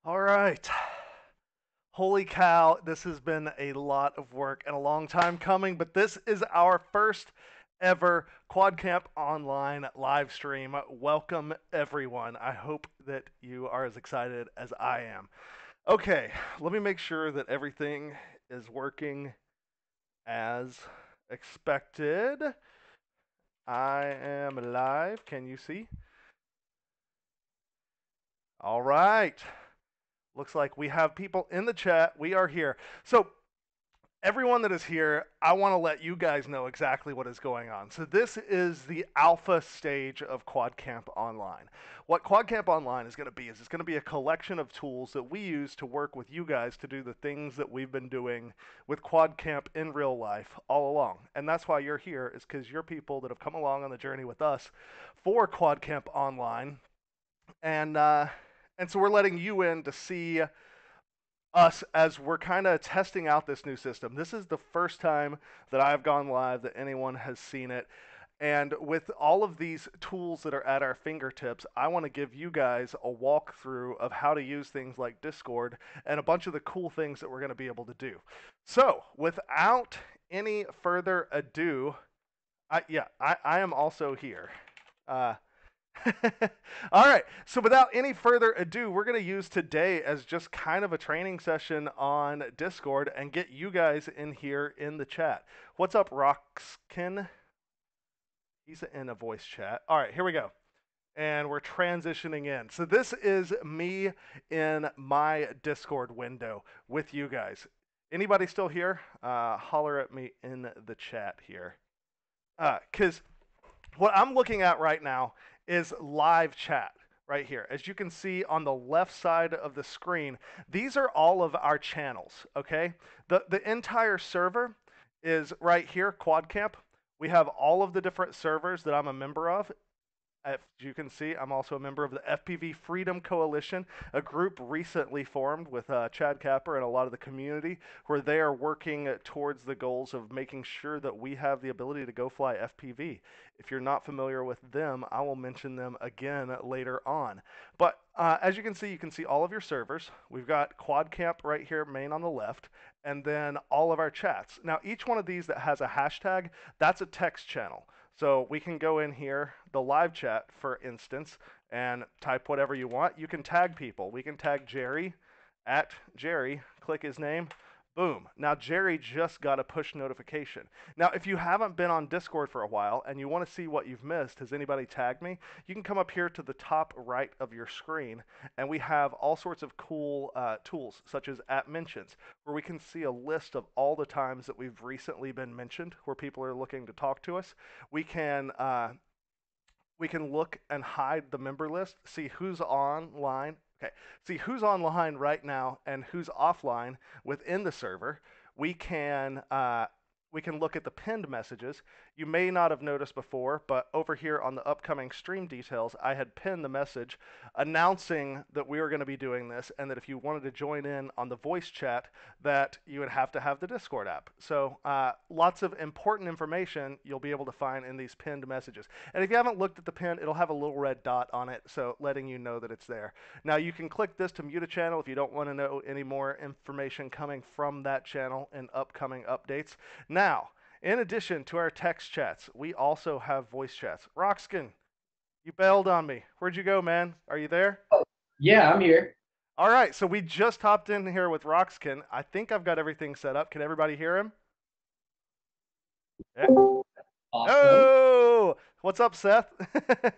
All right. Holy cow, this has been a lot of work and a long time coming, but this is our first ever Quad Camp Online live stream. Welcome, everyone. I hope that you are as excited as I am. Okay, let me make sure that everything is working as expected. I am live. Can you see? All right. Looks like we have people in the chat. We are here. So, everyone that is here, I want to let you guys know exactly what is going on. So this is the alpha stage of Quad Camp Online. What Quad Camp Online is going to be is it's going to be a collection of tools that we use to work with you guys to do the things that we've been doing with Quad Camp in real life all along. And that's why you're here, is because you're people that have come along on the journey with us for Quad Camp Online. And uh, and so we're letting you in to see us as we're kind of testing out this new system. This is the first time that I've gone live that anyone has seen it. And with all of these tools that are at our fingertips, I want to give you guys a walkthrough of how to use things like Discord and a bunch of the cool things that we're going to be able to do. So, without any further ado, I am also here. Uh, All right. So without any further ado, we're going to use today as just kind of a training session on Discord and get you guys in here in the chat. What's up, Roxkin? He's in a voice chat. All right, here we go. And we're transitioning in. So this is me in my Discord window with you guys. Anybody still here? Holler at me in the chat here. Because what I'm looking at right now is live chat right here. As you can see on the left side of the screen, these are all of our channels, okay? The entire server is right here, Quad Camp. We have all of the different servers that I'm a member of. As you can see, I'm also a member of the FPV Freedom Coalition, a group recently formed with Chad Capper and a lot of the community, where they are working towards the goals of making sure that we have the ability to go fly FPV. If you're not familiar with them, I will mention them again later on. But as you can see all of your servers. We've got Quad Camp right here, main on the left, and then all of our chats. Now, each one of these that has a hashtag, that's a text channel. So we can go in here, the live chat, for instance, and type whatever you want. You can tag people. We can tag Jerry at Jerry, click his name, boom. Now Jerry just got a push notification. Now, if you haven't been on Discord for a while and you want to see what you've missed, has anybody tagged me? You can come up here to the top right of your screen, and we have all sorts of cool tools, such as at mentions, where we can see a list of all the times that we've recently been mentioned, where people are looking to talk to us. We can we can look and hide the member list, see who's online. Okay, see who's online right now and who's offline within the server. We can we can look at the pinned messages. You may not have noticed before, but over here on the upcoming stream details, I had pinned the message announcing that we were going to be doing this, and that if you wanted to join in on the voice chat, that you would have to have the Discord app. So lots of important information you'll be able to find in these pinned messages. And if you haven't looked at the pin, it'll have a little red dot on it, so letting you know that it's there. Now you can click this to mute a channel if you don't want to know any more information coming from that channel in upcoming updates. Now, in addition to our text chats, we also have voice chats. Roxkin, you bailed on me. Where'd you go, man? Are you there? Yeah, I'm here. All right, so we just hopped in here with Roxkin. I think I've got everything set up. Can everybody hear him? Yeah. Awesome. Oh, what's up, Seth? What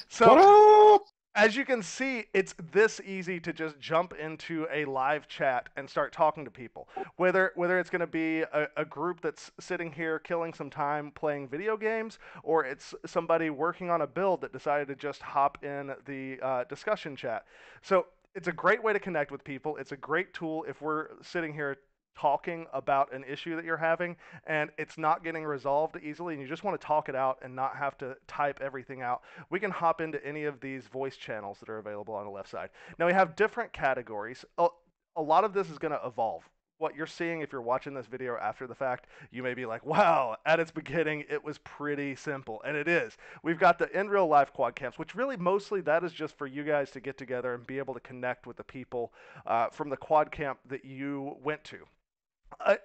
So, up? as you can see, it's this easy to just jump into a live chat and start talking to people. Whether it's going to be a group that's sitting here killing some time playing video games, or it's somebody working on a build that decided to just hop in the discussion chat. So it's a great way to connect with people. It's a great tool if we're sitting here talking about an issue that you're having and it's not getting resolved easily and you just want to talk it out and not have to type everything out. We can hop into any of these voice channels that are available on the left side. Now we have different categories. A lot of this is going to evolve. what you're seeing if you're watching this video after the fact, you may be like, wow, at its beginning, it was pretty simple. And it is. We've got the in real life quad camps, which really mostly that is just for you guys to get together and be able to connect with the people from the quad camp that you went to.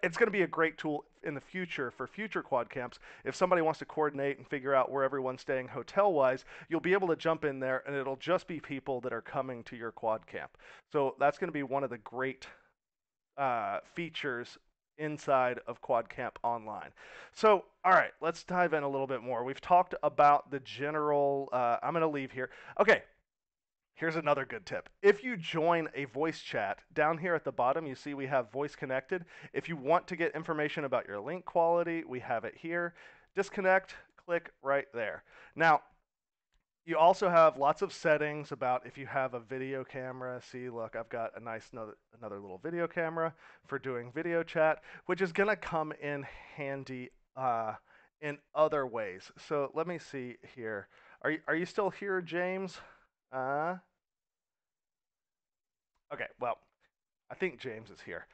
It's going to be a great tool in the future for future quad camps. If somebody wants to coordinate and figure out where everyone's staying hotel wise, you'll be able to jump in there and it'll just be people that are coming to your quad camp. So that's going to be one of the great features inside of Quad Camp Online. So, all right, let's dive in a little bit more. We've talked about the general. I'm going to leave here. Okay, here's another good tip. If you join a voice chat, down here at the bottom, you see we have voice connected. If you want to get information about your link quality, we have it here. Disconnect, click right there. Now, you also have lots of settings about if you have a video camera. See, look, I've got a nice another little video camera for doing video chat, which is going to come in handy in other ways. So let me see here. Are you still here, James? Uh, okay, well, I think James is here.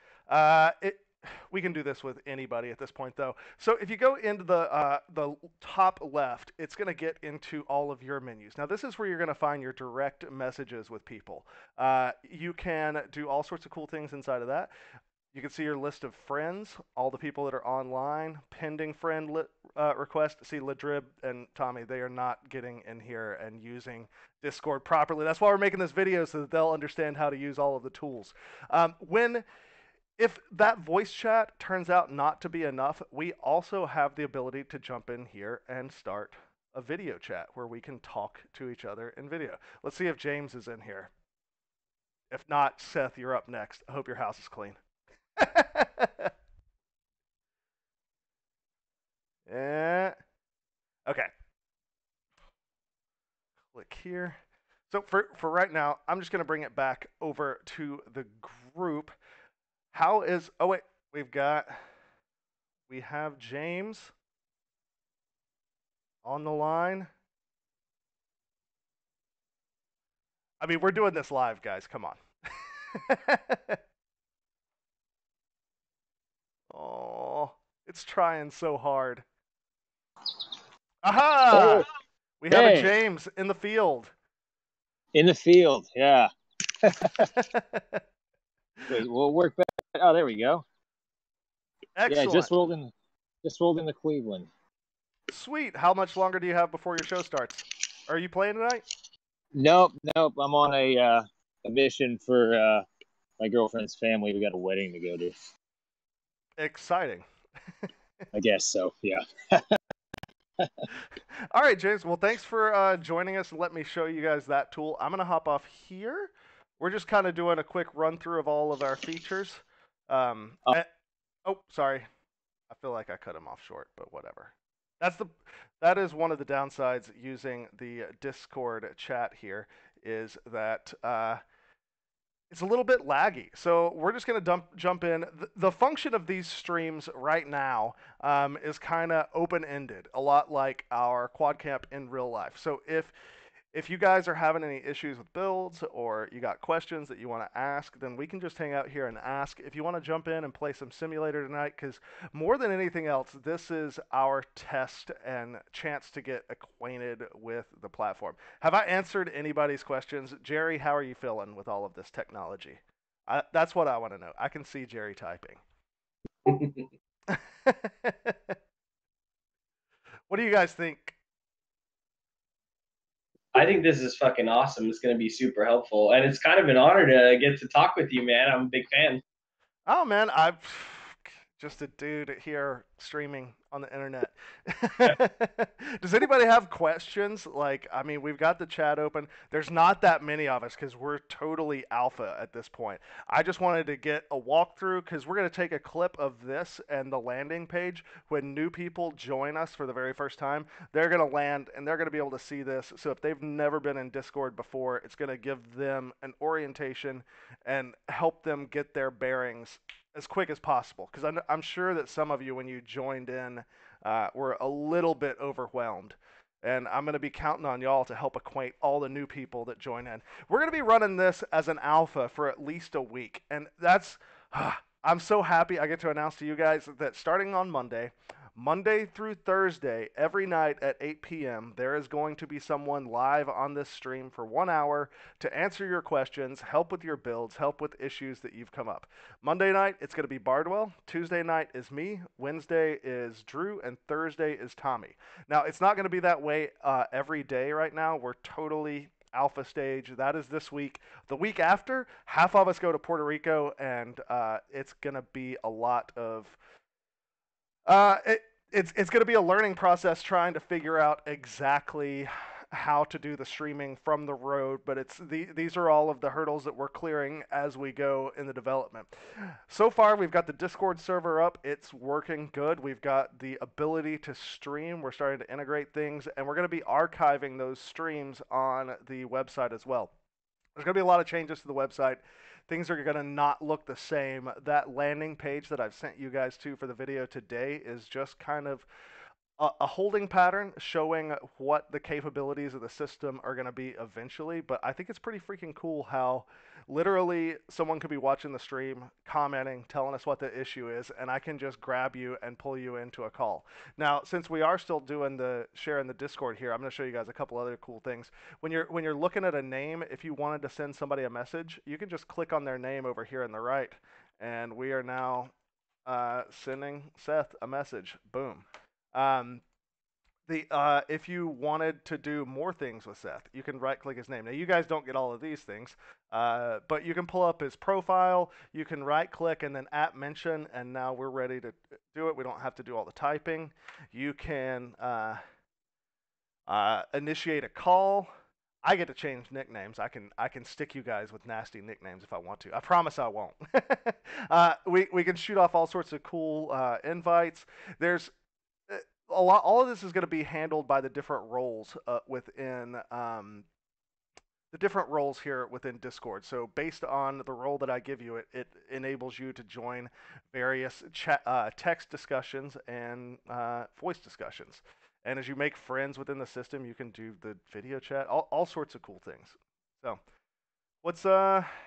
We can do this with anybody at this point, though. So if you go into the top left, it's going to get into all of your menus. Now, this is where you're going to find your direct messages with people. You can do all sorts of cool things inside of that. You can see your list of friends, all the people that are online, pending friend request. See, Ladrib and Tommy, they are not getting in here and using Discord properly. That's why we're making this video so that they'll understand how to use all of the tools. If that voice chat turns out not to be enough, we also have the ability to jump in here and start a video chat where we can talk to each other in video. Let's see if James is in here. If not, Seth, you're up next. I hope your house is clean. Yeah. Okay. Click here. So for right now, I'm just going to bring it back over to the group. How is... Oh, wait. We have James on the line. I mean, we're doing this live, guys. Come on. Oh, it's trying so hard. Hey, Aha! We have a hey, James in the field. in the field, yeah. Wait, we'll work back. Oh, there we go. Yeah, Excellent. just rolled into Cleveland. Sweet. How much longer do you have before your show starts? Are you playing tonight? Nope. I'm on a mission for my girlfriend's family. We got a wedding to go to. Exciting. I guess so. Yeah. All right, James. Well, thanks for joining us and let me show you guys that tool. I'm going to hop off here. We're just kind of doing a quick run through of all of our features. Um, Oh, and, oh, sorry. I feel like I cut him off short, but whatever. That is one of the downsides using the Discord chat here is that it's a little bit laggy. So we're just going to jump in. The function of these streams right now is kind of open-ended, a lot like our quad camp in real life. So if you guys are having any issues with builds or you got questions that you want to ask, then we can just hang out here and ask. If you want to jump in and play some simulator tonight, because more than anything else, this is our test and chance to get acquainted with the platform. Have I answered anybody's questions? Jerry, how are you feeling with all of this technology? That's what I want to know. I can see Jerry typing. What do you guys think? I think this is fucking awesome. It's going to be super helpful. And it's kind of an honor to get to talk with you, man. I'm a big fan. Oh man, I'm just a dude here streaming on the internet. Does anybody have questions? Like, I mean, we've got the chat open. There's not that many of us because we're totally alpha at this point. I just wanted to get a walkthrough because we're going to take a clip of this and the landing page. When new people join us for the very first time, they're going to land and they're going to be able to see this. So if they've never been in Discord before, it's going to give them an orientation and help them get their bearings as quick as possible. Because I'm sure that some of you, when you joined in, were a little bit overwhelmed. And I'm going to be counting on y'all to help acquaint all the new people that join in. We're going to be running this as an alpha for at least a week. And I'm so happy I get to announce to you guys that starting on Monday through Thursday, every night at 8 p.m., there is going to be someone live on this stream for 1 hour to answer your questions, help with your builds, help with issues that you've come up. Monday night, it's going to be Bardwell. Tuesday night is me. Wednesday is Drew. And Thursday is Tommy. Now, it's not going to be that way every day right now. We're totally alpha stage. That is this week. The week after, half of us go to Puerto Rico, and it's gonna be a lot of uh, it, it's going to be a learning process trying to figure out exactly how to do the streaming from the road, but these are all of the hurdles that we're clearing as we go in the development. So far, we've got the Discord server up. It's working good. We've got the ability to stream. We're starting to integrate things, and we're going to be archiving those streams on the website as well. There's going to be a lot of changes to the website. Things are going to not look the same. That landing page that I've sent you guys to for the video today is just kind of a holding pattern showing what the capabilities of the system are going to be eventually. But I think it's pretty freaking cool how literally someone could be watching the stream, commenting, telling us what the issue is, and I can just grab you and pull you into a call. Now, since we are still doing the share in the Discord here, I'm going to show you guys a couple other cool things. When you're looking at a name, if you wanted to send somebody a message, you can just click on their name over here on the right, and we are now sending Seth a message. Boom. Um, if you wanted to do more things with Seth, you can right click his name. Now you guys don't get all of these things, but you can pull up his profile. You can right click and then at mention, and now we're ready to do it. We don't have to do all the typing. You can initiate a call. I get to change nicknames. I can stick you guys with nasty nicknames if I want to. I promise I won't. We can shoot off all sorts of cool invites. There's a lot. All of this is going to be handled by the different roles within the different roles here within Discord. So based on the role that I give you, it enables you to join various text discussions and voice discussions. And as you make friends within the system, you can do the video chat, all sorts of cool things. So, what's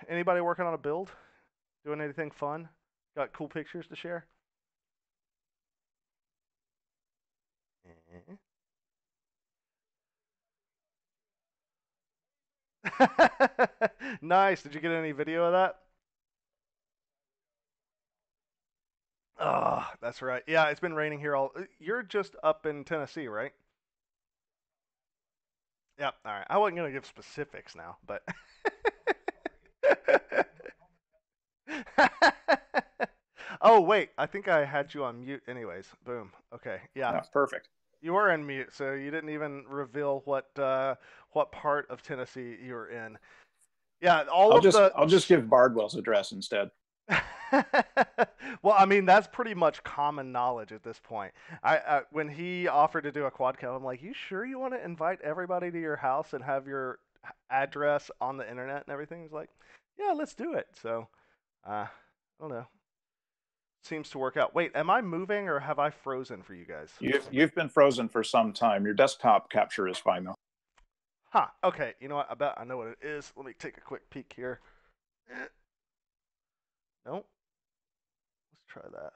anybody working on a build? Doing anything fun? Got cool pictures to share? Nice. Did you get any video of that? Oh, that's right. Yeah, it's been raining here all. You're just up in Tennessee, right? Yep. All right. I wasn't gonna give specifics now, but. Oh wait, I think I had you on mute. Anyways, boom. Okay. Yeah. That's perfect. You were in mute, so you didn't even reveal what part of Tennessee you were in. Yeah, I'll just give Bardwell's address instead. Well, I mean that's pretty much common knowledge at this point. When he offered to do a quad cam, I'm like, you sure you want to invite everybody to your house and have your address on the internet and everything? He's like, yeah, let's do it. So, I don't know. Seems to work out. Wait, am I moving or have I frozen for you guys? You've been frozen for some time. Your desktop capture is fine though. Huh. Okay. You know what? I bet I know what it is. Let me take a quick peek here. Nope. Let's try that.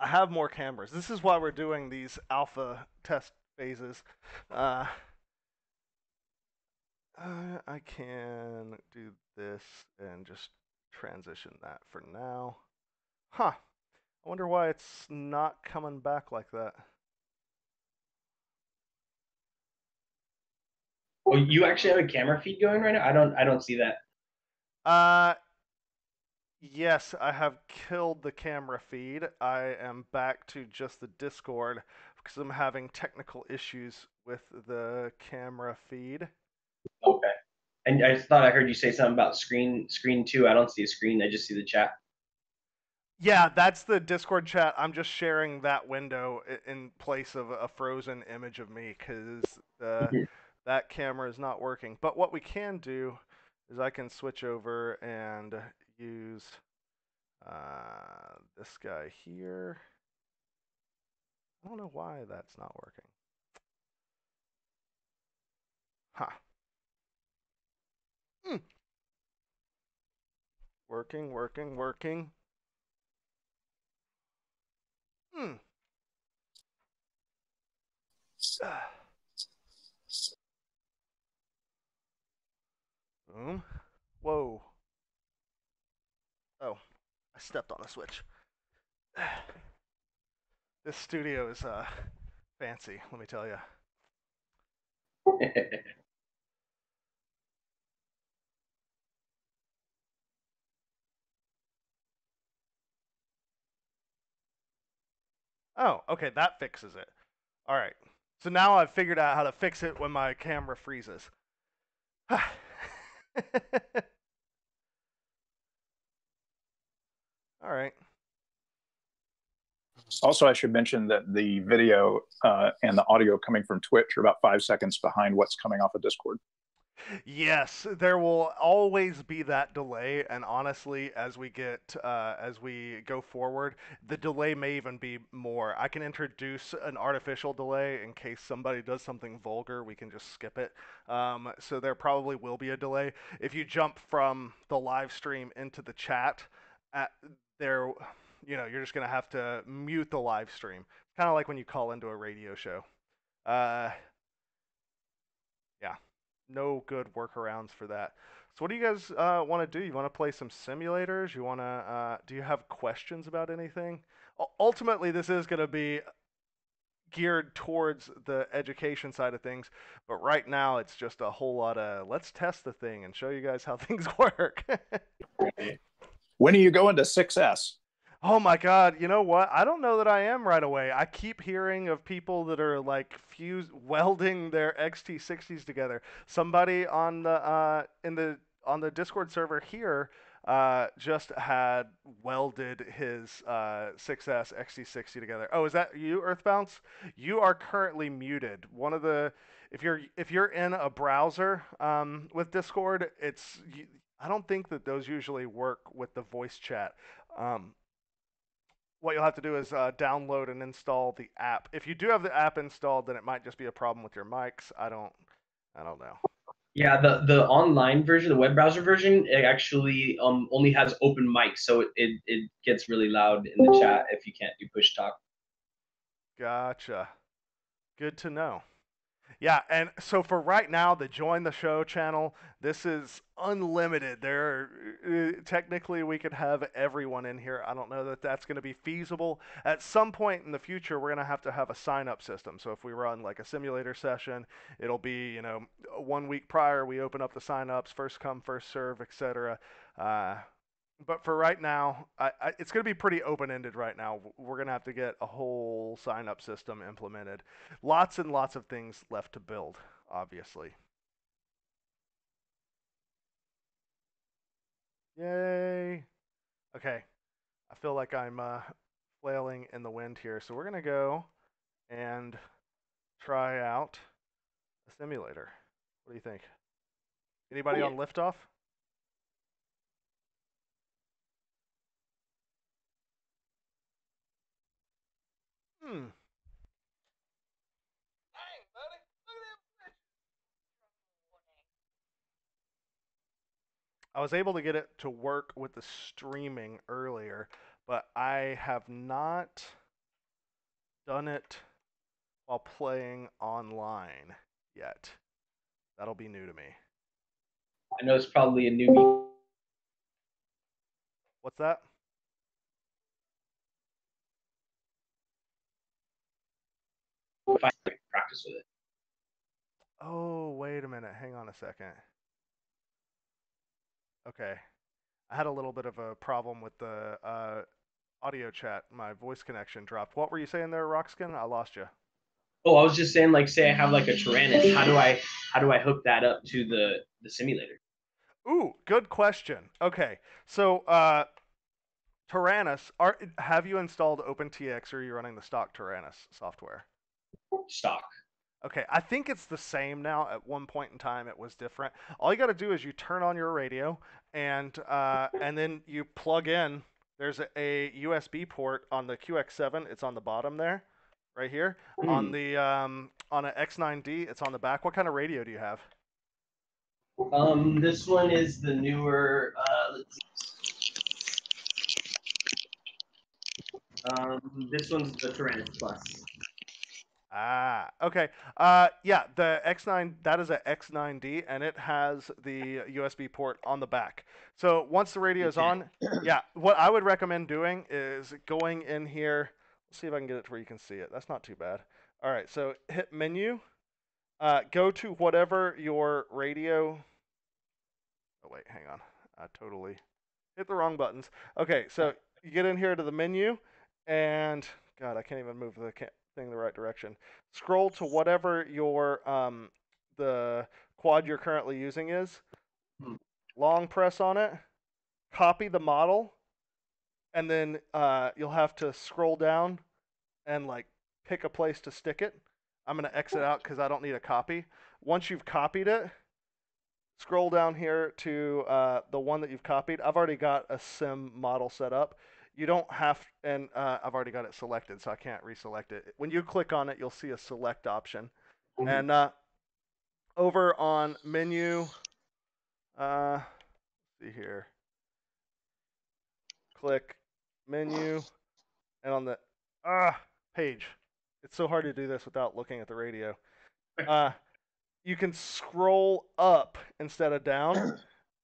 I have more cameras. This is why we're doing these alpha test phases. I can do this and just transition that for now. Huh. I wonder why it's not coming back like that. Oh, you actually have a camera feed going right now? I don't see that. Yes, I have killed the camera feed. I am back to just the Discord because I'm having technical issues with the camera feed. Okay. And I just thought I heard you say something about screen two. I don't see a screen. I just see the chat. Yeah, that's the Discord chat. I'm just sharing that window in place of a frozen image of me because that camera is not working. But what we can do is I can switch over and use this guy here. I don't know why that's not working. Huh. Working, working, working. Hmm. Boom. Whoa. Oh, I stepped on a switch. This studio is fancy, let me tell you. Oh, okay, that fixes it. All right. So now I've figured out how to fix it when my camera freezes. All right. Also, I should mention that the video and the audio coming from Twitch are about 5 seconds behind what's coming off of Discord. Yes, there will always be that delay, and honestly, as we go forward, the delay may even be more. I can introduce an artificial delay in case somebody does something vulgar. We can just skip it. So there probably will be a delay if you jump from the live stream into the chat. At there, you're just gonna have to mute the live stream. Kind of like when you call into a radio show. Uh, yeah, no good workarounds for that. So what do you guys want to do? You want to play some simulators? You want to? Do you have questions about anything? Ultimately, this is going to be geared towards the education side of things, but right now it's just a whole lot of let's test the thing and show you guys how things work. When are you going to 6S? Oh my God, you know what? I don't know that I am right away. I keep hearing of people that are like welding their XT60s together. Somebody on the on the Discord server here just had welded his 6S XT60 together. Oh, is that you, Earthbounce? You are currently muted. One of the if you're in a browser with Discord, I don't think that those usually work with the voice chat. What you'll have to do is download and install the app. If you do have the app installed, then it might just be a problem with your mics. I don't know. Yeah, the online version, the web browser version, it actually only has open mic, so it gets really loud in the chat if you can't do push talk. Gotcha. Good to know. Yeah, and so for right now, the join the show channel, this is unlimited. Technically we could have everyone in here. I don't know that that's going to be feasible. At some point in the future, we're going to have a sign up system. So if we run like a simulator session, it'll be 1 week prior we open up the sign ups, first come first serve, etc. But for right now, it's going to be pretty open-ended right now. We're going to have to get a whole sign-up system implemented. Lots and lots of things left to build, obviously. Yay. Okay. I feel like I'm flailing in the wind here. So we're going to go and try out a simulator. What do you think? Anybody on liftoff? Hmm. Dang, buddy. Look at that. I was able to get it to work with the streaming earlier, but I have not done it while playing online yet. That'll be new to me. I know it's probably a newbie. What's that? Practice with it. Oh, wait a minute. Hang on a second. Okay. I had a little bit of a problem with the audio chat. My voice connection dropped. What were you saying there, Rockskin? I lost you. Oh, I was just saying, like, say I have like a Tyrannus. How do I hook that up to the simulator? Ooh, good question. Okay, so Tyrannus, have you installed OpenTX or are you running the stock Tyrannus software? Stock. Okay, I think it's the same now. At one point in time, it was different. All you got to do is you turn on your radio, and then you plug in. There's a USB port on the QX7. It's on the bottom there, right here. On the on an X9D, it's on the back. What kind of radio do you have? This one is the newer. Let's see. This one's the Tyrannus Plus. Ah, okay. Yeah, the X9, that is a X9D, and it has the USB port on the back. So once the radio is on, yeah, what I would recommend doing is going in here. Let's see if I can get it to where you can see it. That's not too bad. All right, so hit menu. Go to whatever your radio. Oh wait, hang on. I totally hit the wrong buttons. Okay, so you get in here to the menu, and God, I can't even move the thing the right direction. Scroll to whatever your the quad you're currently using is. Long press on it. Copy the model, and then you'll have to scroll down and like pick a place to stick it. I'm gonna exit out because I don't need a copy. Once you've copied it, scroll down here to the one that you've copied. I've already got a sim model set up. You don't have, and I've already got it selected, so I can't reselect it. When you click on it, you'll see a select option. And over on menu, see here, click menu, and on the page. It's so hard to do this without looking at the radio. You can scroll up instead of down.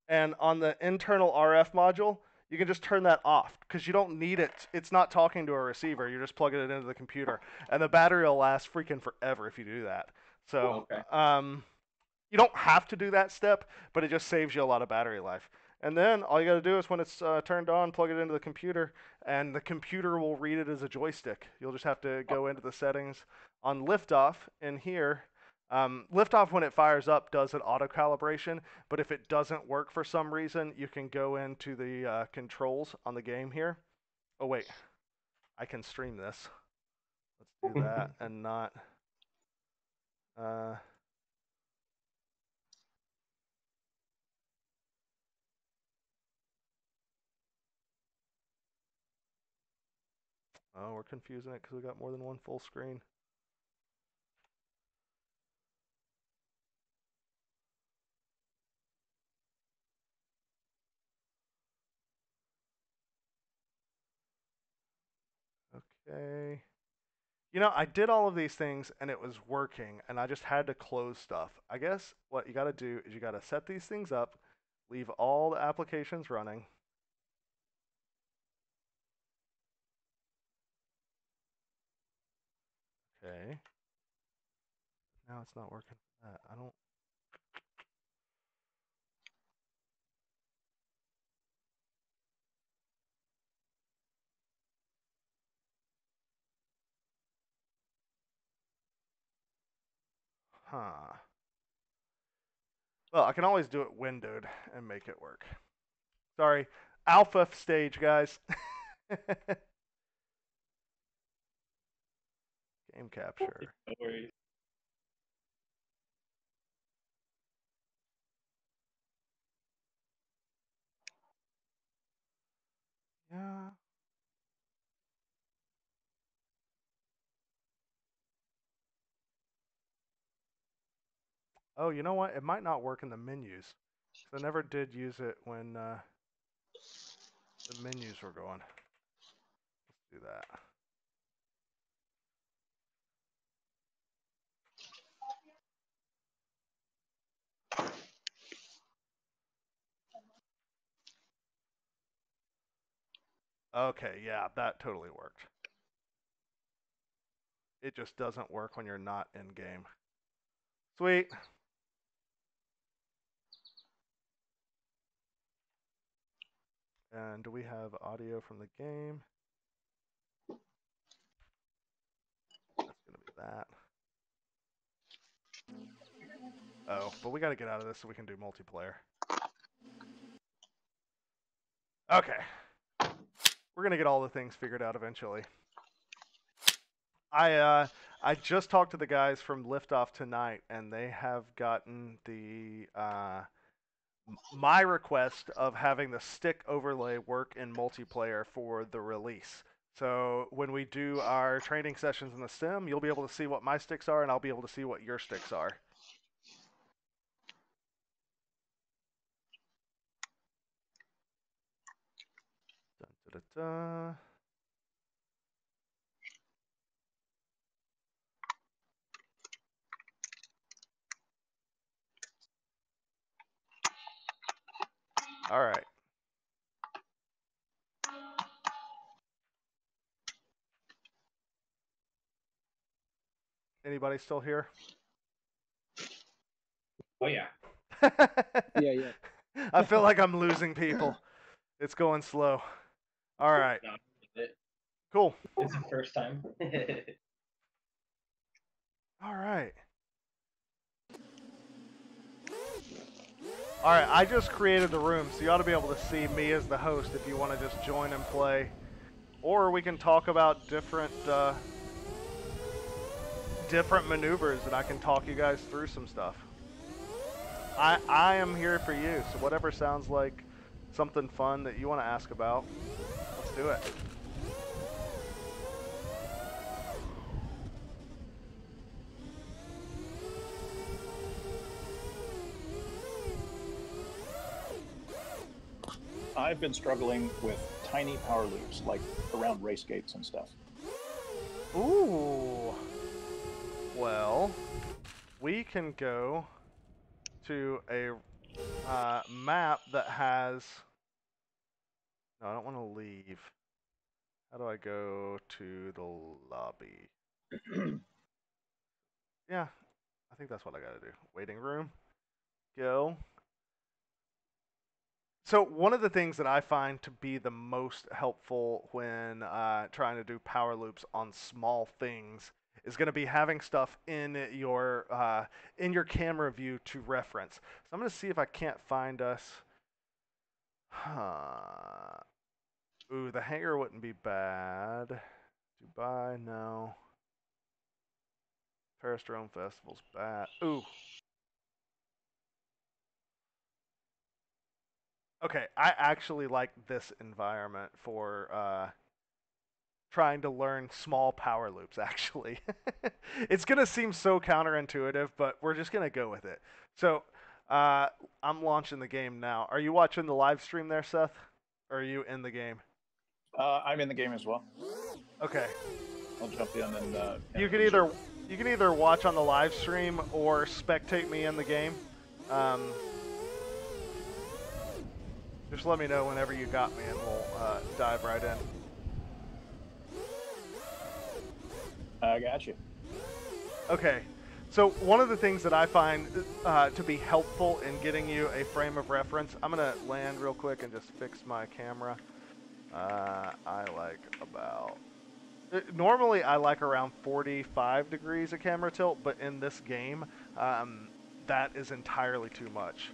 And on the internal RF module, you can just turn that off because you don't need it. It's not talking to a receiver. You're just plugging it into the computer, and the battery will last freaking forever if you do that. So, you don't have to do that step, but it just saves you a lot of battery life. And then all you got to do is when it's turned on, plug it into the computer, and the computer will read it as a joystick. You'll just have to go into the settings on liftoff in here. Liftoff, when it fires up, does an auto calibration, but if it doesn't work for some reason, you can go into the controls on the game here. Oh, wait. I can stream this. Let's do that and not... Oh, we're confusing it because we got more than one full screen. Okay. You know, I did all of these things and it was working, and I just had to close stuff. I guess what you got to do is you got to set these things up, leave all the applications running. Okay. Now it's not working for that. I don't... Huh. Well, I can always do it windowed and make it work. Sorry. Alpha stage, guys. Game capture. No worries. Yeah. Oh, you know what? It might not work in the menus. I never did use it when the menus were going. Let's do that. Okay, yeah, that totally worked. It just doesn't work when you're not in game. Sweet. And do we have audio from the game? That's going to be that. Oh, but we got to get out of this so we can do multiplayer. Okay. We're going to get all the things figured out eventually. I just talked to the guys from Liftoff tonight, and they have gotten the my request of having the stick overlay work in multiplayer for the release. So when we do our training sessions in the sim, you'll be able to see what my sticks are, and I'll be able to see what your sticks are. Dun, dun, dun, dun. All right. Anybody still here? Oh yeah. Yeah. I feel like I'm losing people. It's going slow. All right. No, it- Cool. it's the first time. All right. All right, I just created the room, so you ought to be able to see me as the host if you want to just join and play. Or we can talk about different maneuvers, and I can talk you guys through some stuff. I am here for you, so whatever sounds like something fun that you want to ask about, let's do it. I've been struggling with tiny power loops, like around race gates and stuff. Ooh. Well, we can go to a map that has... No, I don't want to leave. How do I go to the lobby? Yeah, I think that's what I gotta do. Waiting room. Go. So one of the things that I find to be the most helpful when trying to do power loops on small things is going to be having stuff in your camera view to reference. So I'm going to see if I can't find us. Ooh, the hangar wouldn't be bad. Dubai, no. Paris Drone Festival's bad. Ooh. Okay, I actually like this environment for trying to learn small power loops, actually. It's going to seem so counterintuitive, but we're just going to go with it. So I'm launching the game now. Are you watching the live stream there, Seth? Or are you in the game? I'm in the game as well. Okay. I'll jump in and you can either watch on the live stream or spectate me in the game. Just let me know whenever you got me, and we'll dive right in. I got you. Okay, so one of the things that I find to be helpful in getting you a frame of reference, I'm gonna land real quick and just fix my camera. I like about... Normally I like around 45 degrees of camera tilt, but in this game, that is entirely too much.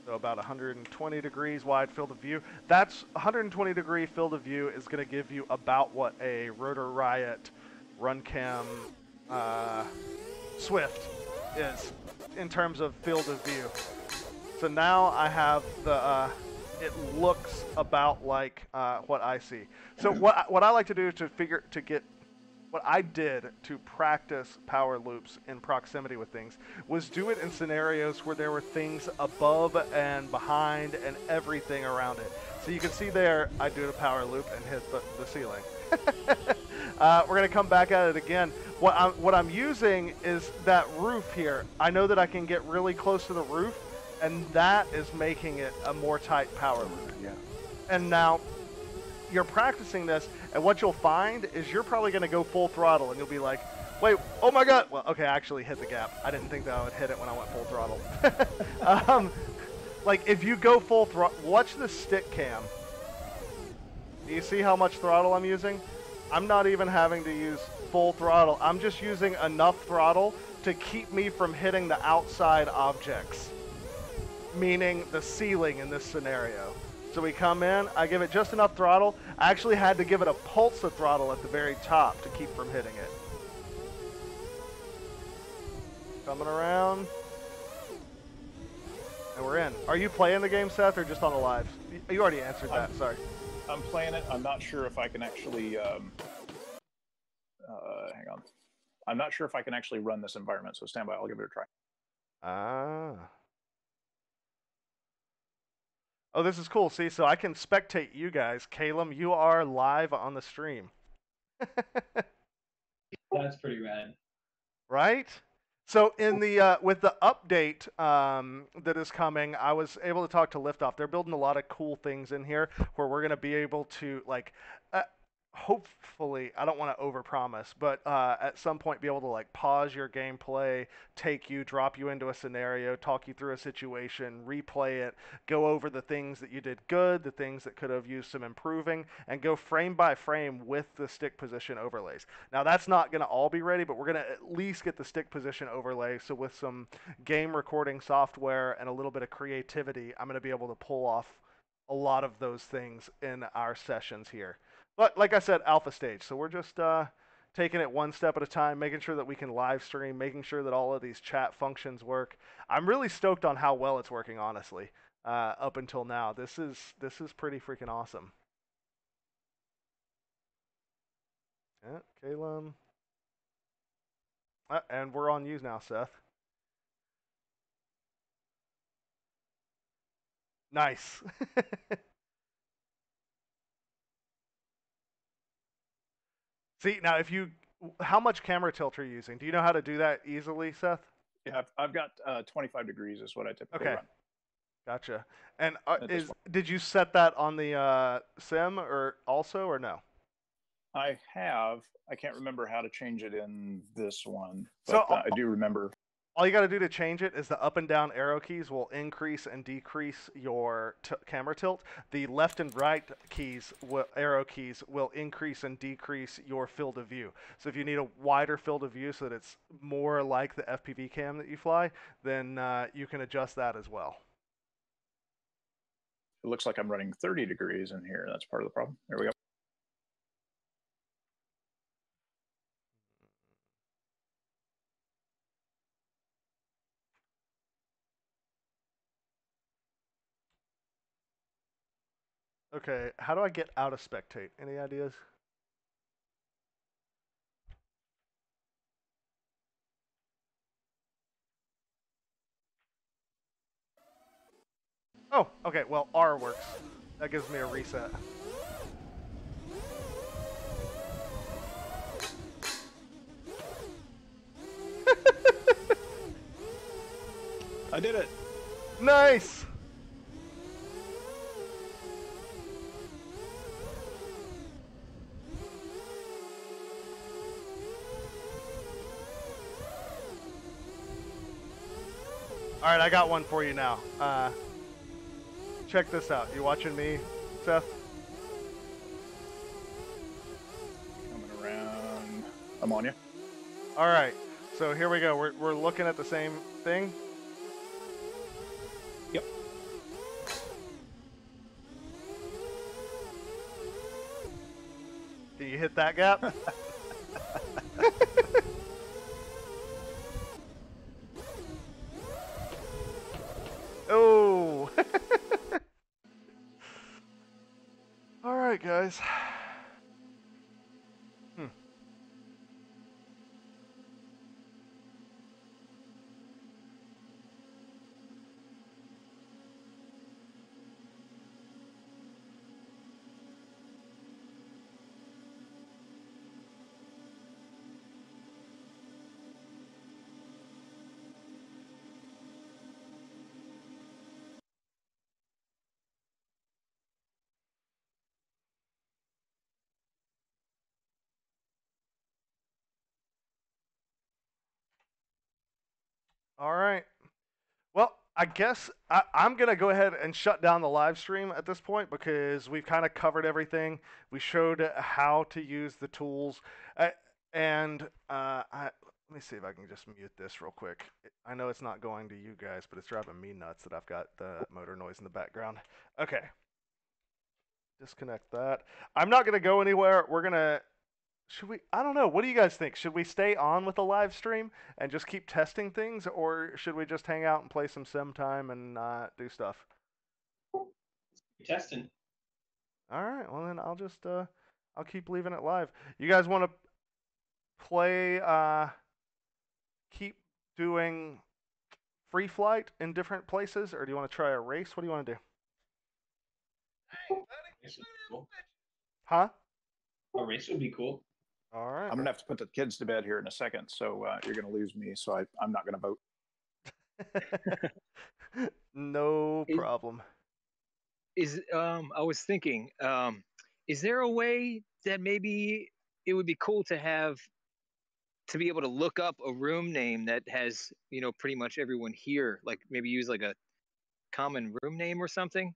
So about 120 degrees wide field of view. That's 120 degree field of view is going to give you about what a Rotor Riot RunCam Swift is in terms of field of view. So now I have the, it looks about like what I see. So what I like to do to get what I did to practice power loops in proximity with things was do it in scenarios where there were things above and behind and everything around it. So you can see there, I do the power loop and hit the ceiling. We're going to come back at it again. What I'm using is that roof here. I know that I can get really close to the roof, and that is making it a more tight power loop. Yeah. And now, you're practicing this, and what you'll find is you're probably going to go full throttle, and you'll be like, wait, oh my god. Well, okay, I actually hit the gap. I didn't think that I would hit it when I went full throttle. Like, if you go full throttle, watch the stick cam. Do you see how much throttle I'm using? I'm not even having to use full throttle. I'm just using enough throttle to keep me from hitting the outside objects, meaning the ceiling in this scenario. So we come in, I give it just enough throttle. I actually had to give it a pulse of throttle at the very top to keep from hitting it. Coming around. And we're in. Are you playing the game, Seth, or just on the live? You already answered that, sorry. I'm playing it. I'm not sure if I can actually, hang on. I'm not sure if I can actually run this environment, so stand by. I'll give it a try. Ah. Oh, this is cool. See, so I can spectate you guys. Calum, you are live on the stream. That's pretty rad. Right? So in the with the update that is coming, I was able to talk to Liftoff. They're building a lot of cool things in here where we're going to be able to like, hopefully, I don't want to overpromise, but at some point be able to like pause your gameplay, drop you into a scenario, talk you through a situation, replay it, go over the things that you did good, the things that could have used some improving, and go frame by frame with the stick position overlays. Now that's not going to all be ready, but we're going to at least get the stick position overlay. So with some game recording software and a little bit of creativity, I'm going to be able to pull off a lot of those things in our sessions here. But like I said, alpha stage. So we're just taking it one step at a time, making sure that we can live stream, making sure that all of these chat functions work. I'm really stoked on how well it's working, honestly. Up until now, this is pretty freaking awesome. Yeah, Calum. And we're on you now, Seth. Nice. See, now how much camera tilt are you using? Do you know how to do that easily, Seth? Yeah, I've got 25 degrees is what I typically Okay. run. Gotcha. And This one. did you set that on the sim or also or no? I have. I can't remember how to change it in this one, So but I do remember. all you got to do to change it is the up and down arrow keys will increase and decrease your camera tilt. The left and right arrow keys will increase and decrease your field of view. So if you need a wider field of view so that it's more like the FPV cam that you fly, then you can adjust that as well. It looks like I'm running 30 degrees in here. That's part of the problem. There we go. Okay, how do I get out of spectate? Any ideas? Oh, okay, well, R works. That gives me a reset. I did it. Nice! All right, I got one for you now. Check this out. You watching me, Seth? Coming around. I'm on you. All right. So here we go. We're looking at the same thing. Yep. Can you hit that gap? Oh. All right, guys. All right. Well, I guess I'm going to go ahead and shut down the live stream at this point because we've kind of covered everything. We showed how to use the tools. Let me see if I can just mute this real quick. I know it's not going to you guys, but it's driving me nuts that I've got the motor noise in the background. Okay. Disconnect that. I'm not going to go anywhere. We're going to should we? I don't know. What do you guys think? Should we stay on with the live stream and just keep testing things, or should we just hang out and play some sim time and do stuff? Testing. All right. Well, then I'll just I'll keep leaving it live. You guys want to play? Keep doing free flight in different places, or do you want to try a race? What do you want to do? Cool. Huh? A race would be cool. All right. I'm gonna have to put the kids to bed here in a second, so you're gonna lose me. So I'm not gonna vote. No Is, problem. I was thinking, is there a way that maybe it would be cool to have to be able to look up a room name that has, pretty much everyone here, like maybe use like a common room name or something?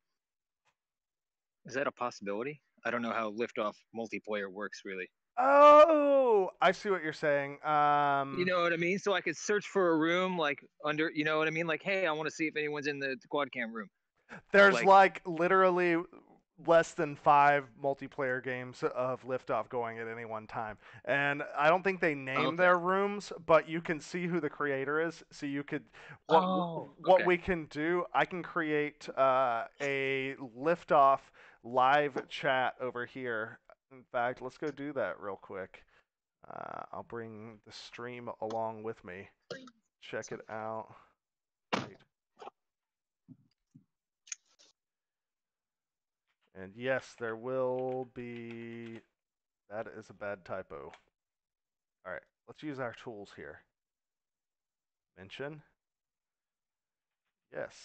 Is that a possibility? I don't know how Liftoff multiplayer works really. Oh, I see what you're saying. You know what I mean? So I could search for a room like under, you know what I mean? Like, hey, I want to see if anyone's in the quad cam room. There's Like, like literally less than 5 multiplayer games of Liftoff going at any one time. And I don't think they name okay. their rooms, but you can see who the creator is. So you could Oh, what okay. we can do, I can create a Liftoff live chat over here. In fact, let's go do that real quick. I'll bring the stream along with me. Check it out. Wait. And yes, there will be. That is a bad typo. All right, let's use our tools here. Mention. Yes.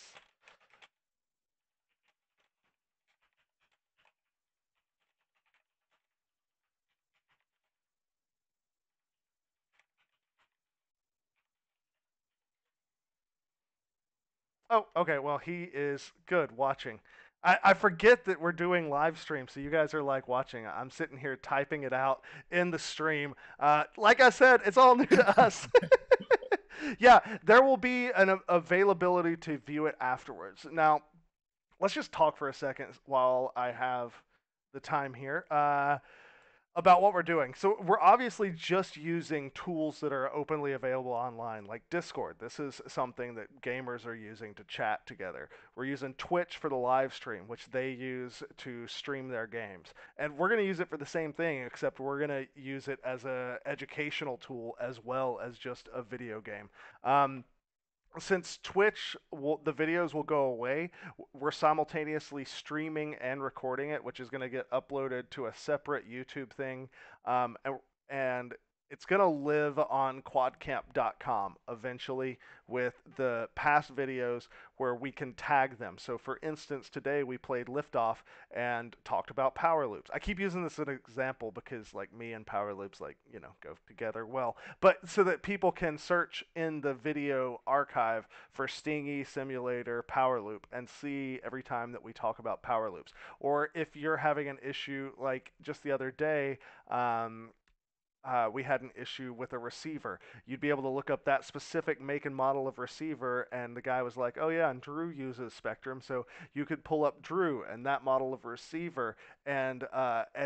Oh, okay. Well, he is good watching. I forget that we're doing live stream, so you guys are like watching. I'm sitting here typing it out in the stream. Like I said, it's all new to us. Yeah, there will be an availability to view it afterwards. Now, let's just talk for a second while I have the time here. About what we're doing. So we're obviously just using tools that are openly available online, like Discord. This is something that gamers are using to chat together. We're using Twitch for the live stream, which they use to stream their games. And we're going to use it for the same thing, except we're going to use it as a educational tool as well as just a video game. Since Twitch the videos will go away, we're simultaneously streaming and recording it, which is going to get uploaded to a separate YouTube thing, and it's going to live on quadcamp.com eventually with the past videos where we can tag them. So for instance, today we played Liftoff and talked about power loops. I keep using this as an example because like me and power loops go together well. But so that people can search in the video archive for Stingy Simulator Power Loop and see every time that we talk about power loops. Or if you're having an issue like just the other day, we had an issue with a receiver. You'd be able to look up that specific make and model of receiver, and the guy was like, "Oh yeah, and Drew uses Spectrum," so you could pull up Drew and that model of receiver and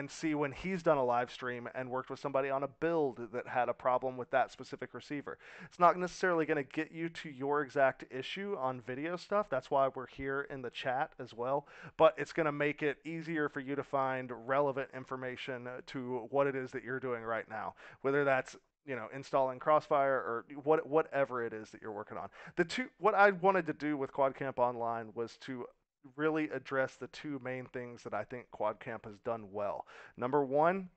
see when he's done a live stream and worked with somebody on a build that had a problem with that specific receiver. It's not necessarily going to get you to your exact issue on video stuff. That's why we're here in the chat as well. But it's going to make it easier for you to find relevant information to what it is that you're doing right now, whether that's installing Crossfire or whatever it is that you're working on. What I wanted to do with QuadCamp Online was to really address the two main things that I think QuadCamp has done well. Number one,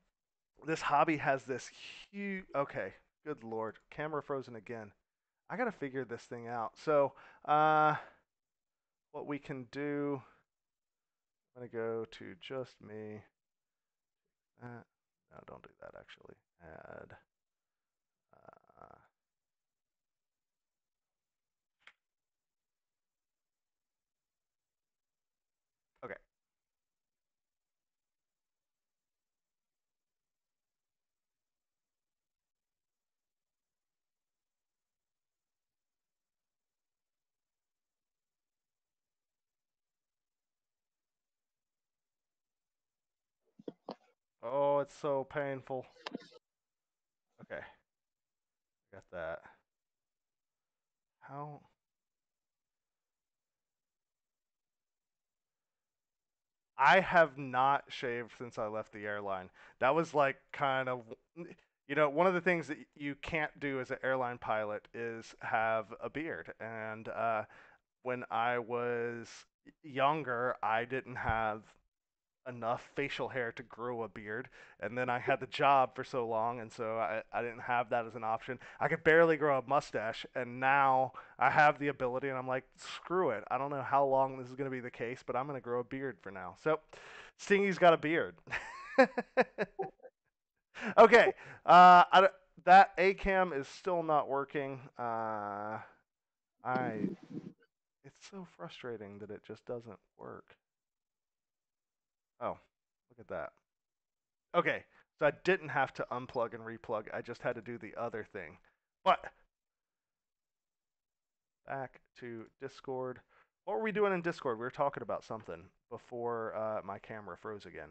this hobby has this huge. Okay, good lord, camera frozen again. I gotta figure this thing out. So, what we can do. I'm gonna go to just me. No, don't do that actually. Add. Uh, okay. Oh, it's so painful. Okay, got that. How? I have not shaved since I left the airline. That was like kind of, one of the things that you can't do as an airline pilot is have a beard. And when I was younger, I didn't have enough facial hair to grow a beard, and then I had the job for so long, and so I didn't have that as an option. I could barely grow a mustache, and now I have the ability, and I'm like, screw it. I don't know how long this is going to be the case, but I'm going to grow a beard for now. So, Stingy's got a beard. Okay, that A cam is still not working. I It's so frustrating that it just doesn't work. Oh, look at that. Okay, so I didn't have to unplug and replug. I just had to do the other thing. But back to Discord. What were we doing in Discord? We were talking about something before my camera froze again.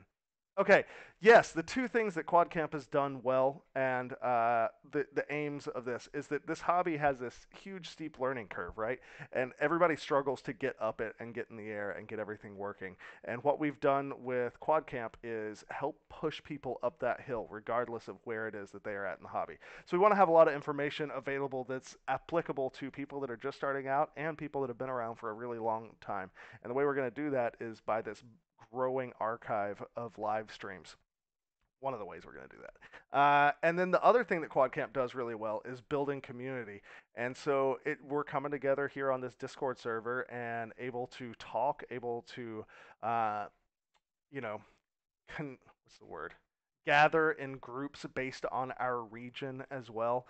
Okay, yes, the two things that QuadCamp has done well, and the aims of this is that this hobby has this huge steep learning curve, right? And everybody struggles to get up it and get in the air and get everything working. And what we've done with QuadCamp is help push people up that hill, regardless of where it is that they are at in the hobby. So we want to have a lot of information available that's applicable to people that are just starting out and people that have been around for a really long time. And the way we're going to do that is by this growing archive of live streams. One of the ways we're going to do that. And then the other thing that QuadCamp does really well is building community. And so we're coming together here on this Discord server and able to talk, able to, you know, what's the word? Gather in groups based on our region as well.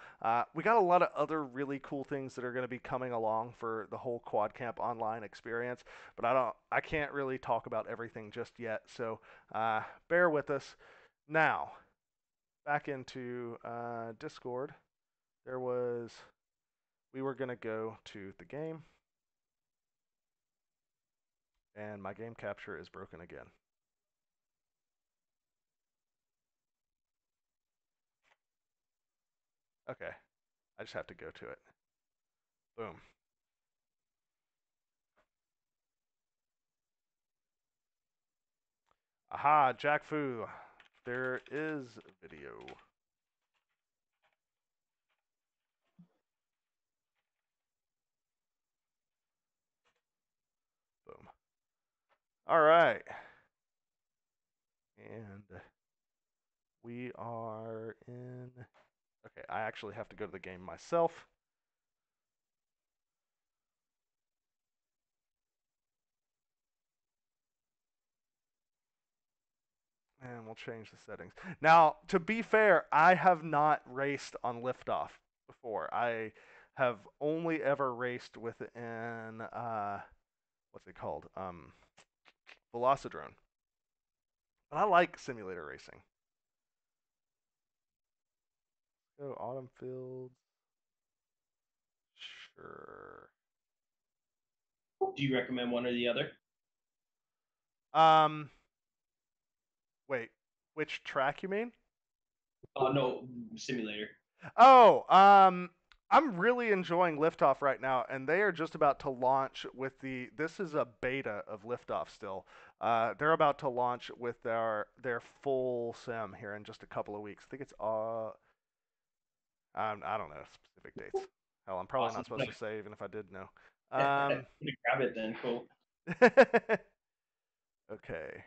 We got a lot of other really cool things that are going to be coming along for the whole QuadCamp online experience, but I can't really talk about everything just yet. So bear with us. Now, back into Discord. We were going to go to the game, and my game capture is broken again. Okay, I just have to go to it. Boom. Aha, Jack Fu. There is video. Boom. All right. And we are in. Okay, I actually have to go to the game myself. And we'll change the settings. Now, to be fair, I have not raced on liftoff before. I have only ever raced within what's it called? Velocidrone. But I like simulator racing. Go Autumn Fields. Sure. Do you recommend one or the other? Wait, which track you mean? No, simulator. Oh, I'm really enjoying Liftoff right now, and they are just about to launch with this is a beta of Liftoff still. They're about to launch with their full sim here in just a couple of weeks. I think it's I don't know specific dates. Hell, I'm probably Awesome. not supposed to say even if I did know. Grab it then, cool. Okay.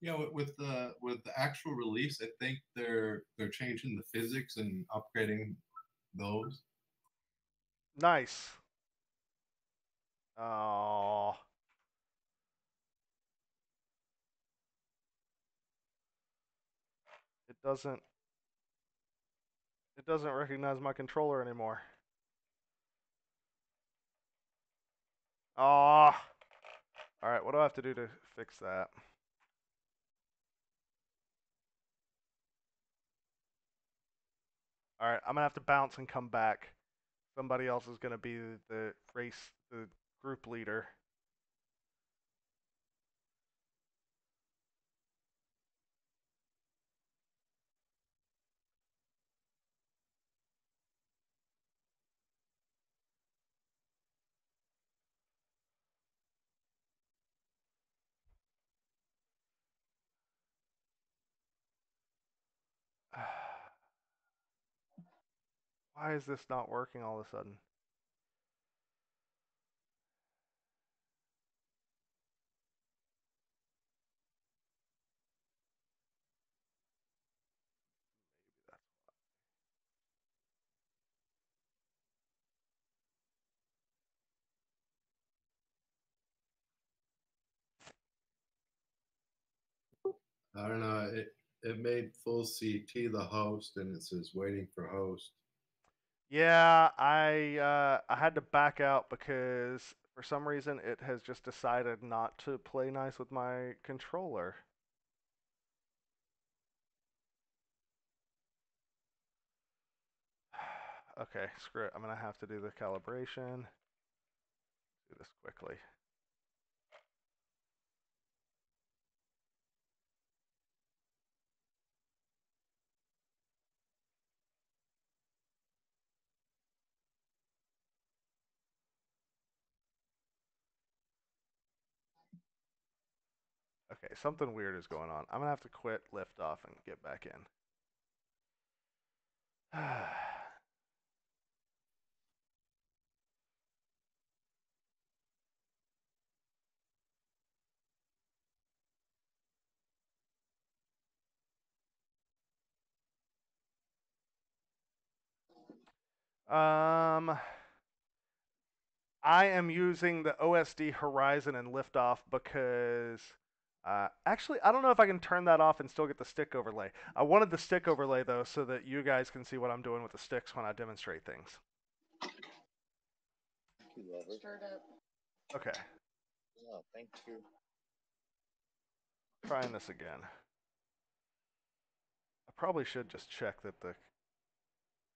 Yeah, with the actual release, I think they're changing the physics and upgrading those. Nice. Oh. It doesn't recognize my controller anymore. Oh. All right, what do I have to do to fix that? All right, I'm gonna have to bounce and come back. Somebody else is gonna be the group leader. Why is this not working all of a sudden? I don't know. It made full CT the host, and it says waiting for host. Yeah, I had to back out because for some reason it has just decided not to play nice with my controller. Okay, screw it. I'm gonna have to do the calibration. Do this quickly. Okay, something weird is going on. I'm gonna have to quit liftoff and get back in. um, I am using the OSD Horizon and liftoff because actually I don't know if I can turn that off and still get the stick overlay. I wanted the stick overlay though so that you guys can see what I'm doing with the sticks when I demonstrate things. Okay. Oh, thank you. Trying this again. I probably should just check that the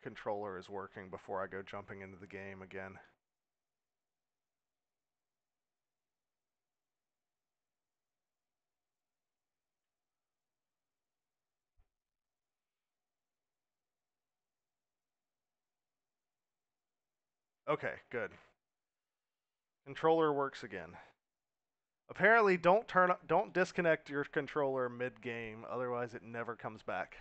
controller is working before I go jumping into the game again. Okay, good. Controller works again. Apparently, don't disconnect your controller mid-game, otherwise it never comes back.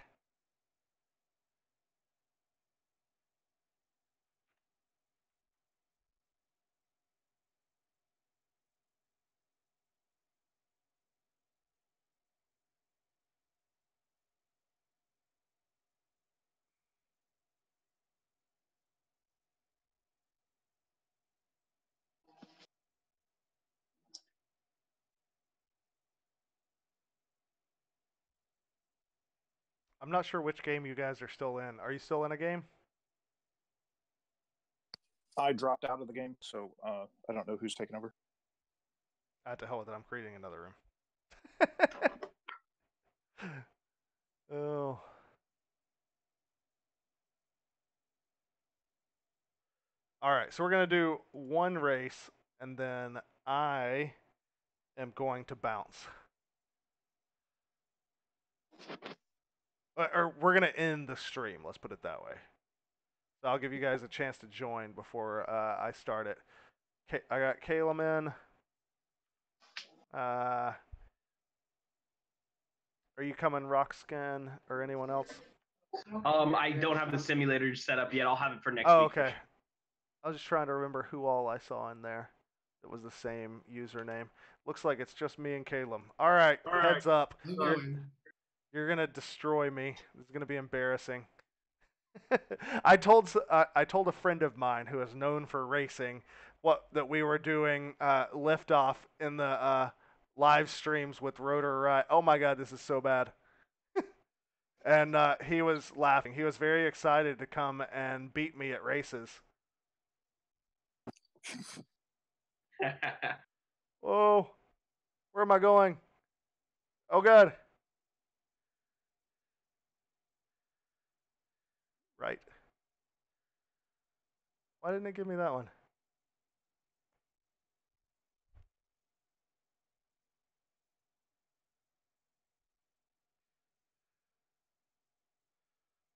I'm not sure which game you guys are still in. Are you still in a game? I dropped out of the game, so I don't know who's taking over. To hell with it, I'm creating another room. Oh. All right, so we're going to do one race, and then I am going to bounce. Or we're going to end the stream, let's put it that way. So I'll give you guys a chance to join before I start it. I got Caleb in. Are you coming, Rockskin, or anyone else? I don't have the simulator set up yet. I'll have it for next Oh, week. okay. I was just trying to remember who all I saw in there that was the same username. Looks like it's just me and Caleb. All right, heads up. You're going to destroy me. This is going to be embarrassing. I told a friend of mine who is known for racing that we were doing liftoff in the live streams with Rotor Riot. Oh my god, this is so bad. And he was laughing. He was very excited to come and beat me at races. Whoa, where am I going? Oh god. Right. Why didn't it give me that one?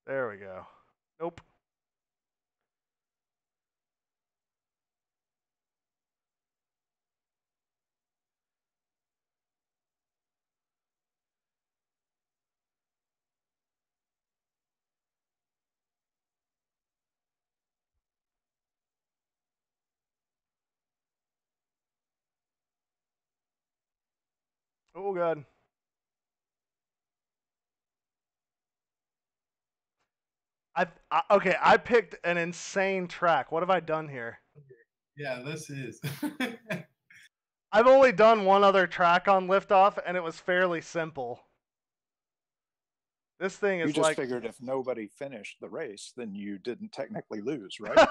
There we go. Nope. Oh god. Okay, I picked an insane track. What have I done here? Yeah, this is. I've only done one other track on Liftoff, and it was fairly simple. This thing You is just like. figured if nobody finished the race, then you didn't technically lose, right?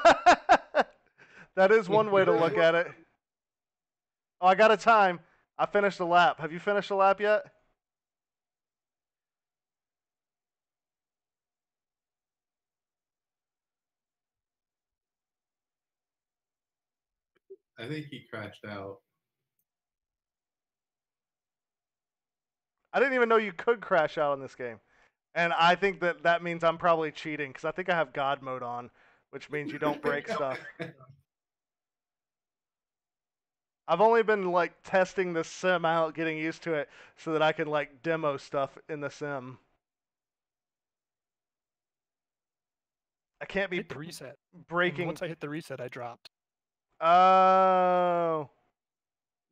That is one way to look at it. Oh, I got a time. I finished a lap. Have you finished a lap yet? I think he crashed out. I didn't even know you could crash out in this game. And I think that means I'm probably cheating because I think I have God mode on, which means you don't break stuff. I've only been like testing the sim out, getting used to it, so that I can like demo stuff in the sim. I can't be hit the reset. breaking. And once I hit the reset, I dropped. Oh.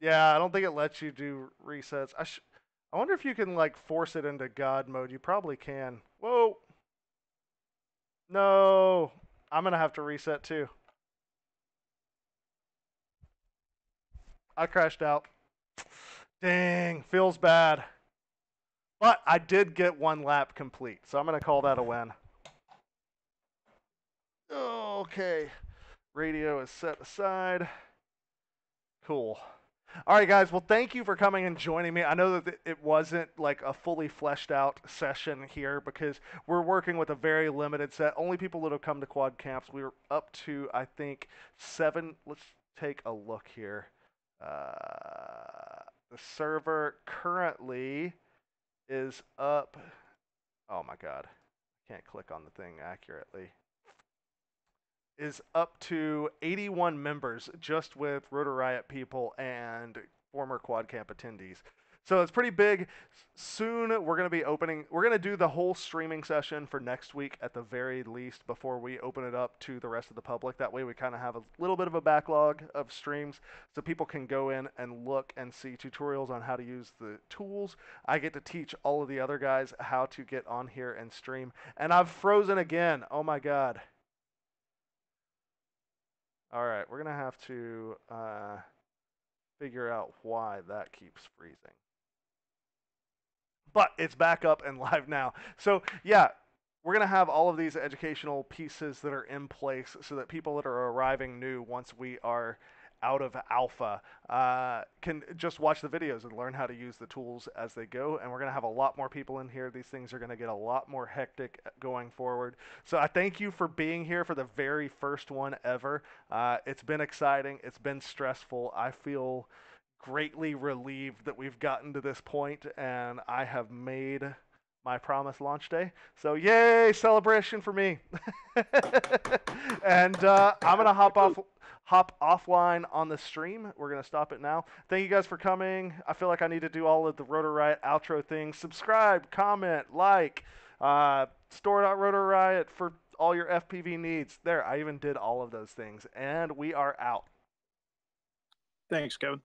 Yeah, I don't think it lets you do resets. I wonder if you can like force it into God mode. You probably can. Whoa. No. I'm gonna have to reset too. I crashed out. Dang, feels bad. But I did get one lap complete, so I'm gonna call that a win. Okay. Radio is set aside. Cool. All right, guys. Well, thank you for coming and joining me. I know that it wasn't like a fully fleshed out session here because we're working with a very limited set. Only people that have come to quad camps. We were up to, I think, 7. Let's take a look here. The server currently is up. Oh my God. I can't click on the thing accurately. Is up to 81 members just with Rotor Riot people and former Quad Camp attendees. So it's pretty big. Soon we're going to be opening, we're going to do the whole streaming session for next week at the very least before we open it up to the rest of the public. That way we kind of have a little bit of a backlog of streams so people can go in and look and see tutorials on how to use the tools. I get to teach all of the other guys how to get on here and stream. And I've frozen again. Oh my God. All right, we're going to have to figure out why that keeps freezing. But it's back up and live now. So, yeah, we're going to have all of these educational pieces that are in place so that people that are arriving new once we are out of alpha can just watch the videos and learn how to use the tools as they go. And we're going to have a lot more people in here. These things are going to get a lot more hectic going forward. So I thank you for being here for the very first one ever. It's been exciting. It's been stressful. I feel greatly relieved that we've gotten to this point and I have made my promised launch day. So yay, celebration for me. And I'm going to hop offline on the stream. We're going to stop it now. Thank you guys for coming. I feel like I need to do all of the Rotor Riot outro things. Subscribe, comment, like, store.Rotor Riot for all your FPV needs. There, I even did all of those things. And we are out. Thanks, Kevin.